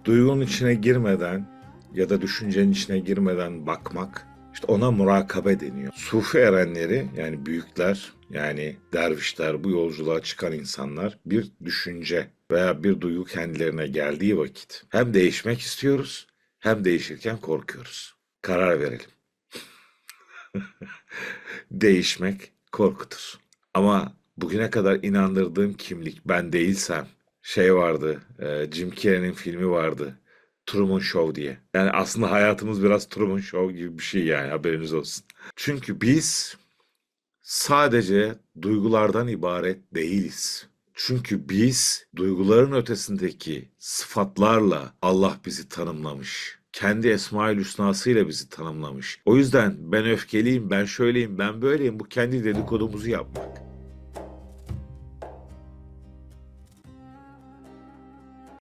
Duygunun içine girmeden ya da düşüncenin içine girmeden bakmak, işte ona murakabe deniyor. Sufi erenleri, yani büyükler, yani dervişler, bu yolculuğa çıkan insanlar, bir düşünce veya bir duygu kendilerine geldiği vakit hem değişmek istiyoruz hem değişirken korkuyoruz. Karar verelim. Değişmek korkutur. Ama bugüne kadar inandırdığım kimlik ben değilsem, şey vardı, Jim Carrey'nin filmi vardı. Truman Show diye. Yani aslında hayatımız biraz Truman Show gibi bir şey, yani haberiniz olsun. Çünkü biz sadece duygulardan ibaret değiliz. Çünkü biz duyguların ötesindeki sıfatlarla Allah bizi tanımlamış. Kendi Esma-ül Hüsna'sıyla bizi tanımlamış. O yüzden ben öfkeliyim, ben şöyleyim, ben böyleyim, bu kendi dedikodumuzu yapmak.